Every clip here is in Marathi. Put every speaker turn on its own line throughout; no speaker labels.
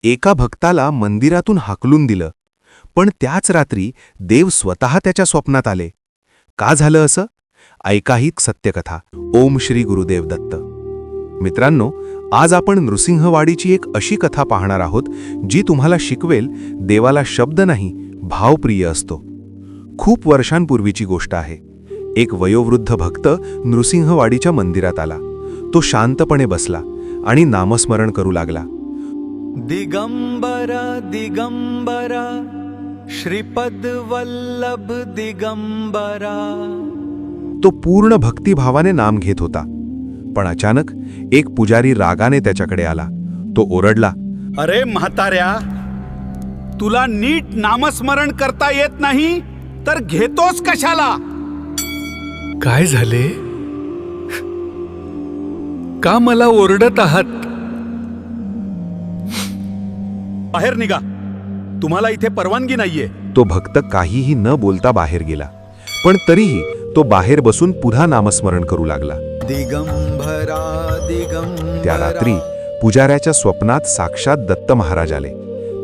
एका भक्ताला मंदिरातून हाकलून दिलं, पण त्याच रात्री देव स्वतः त्याच्या स्वप्नात आले. का झालं असं? ऐका ही सत्यकथा. ओम श्री गुरुदेव दत्त. मित्रांनो, आज आपण नृसिंहवाडीची एक अशी कथा पाहणार आहोत जी तुम्हाला शिकवेल देवाला शब्द नाही, भावप्रिय असतो. खूप वर्षांपूर्वीची गोष्ट आहे. एक वयोवृद्ध भक्त नृसिंहवाडीच्या मंदिरात आला. तो शांतपणे बसला आणि नामस्मरण करू लागला.
दिगंबरा दिगंबरा श्रीपद वल्लभ दिगंबरा.
तो पूर्ण भक्तिभावाने नाम घेत होता. पण अचानक एक पुजारी रागाने त्याच्याकडे आला. तो ओरडला,
अरे म्हाताऱ्या, तुला नीट नामस्मरण करता येत नाही तर घेतोस कशाला?
काय झाले? का मला ओरडत आहात?
बाहेर निघा, तुम्हाला इथे परवानगी नाहीये.
तो भक्त काहीही न बोलता बाहेर गेला. पण तरीही तो बाहेर बसून पुन्हा नामस्मरण करू लागला.
दिगंबरा दिगंबरा.
त्या रात्री पुजाऱ्याच्या स्वप्नात साक्षात दत्त महाराज आले.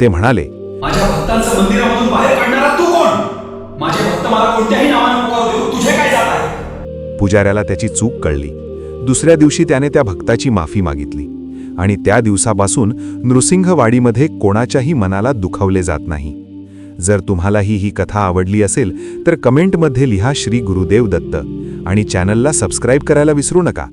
ते म्हणाले,
माझ्या भक्तांचं मंदिरामधून बाहेर काढणारा तू कोण? माझे भक्त मला कोणत्याही नावाने पुकारू देऊ, तुझे काय जात आहे?
पुजाऱ्याला त्याची चूक कळली. दुसऱ्या दिवशी त्याने त्या भक्ताची माफी मागितली आणि त्या दिवसापासून नृसिंहवाडीमध्ये कोणाच्याही मनाला दुखावले जात नाही. जर तुम्हालाही ही कथा आवडली असेल तर कमेंटमध्ये लिहा श्री गुरुदेव दत्त आणि चॅनलला सबस्क्राईब करायला विसरू नका.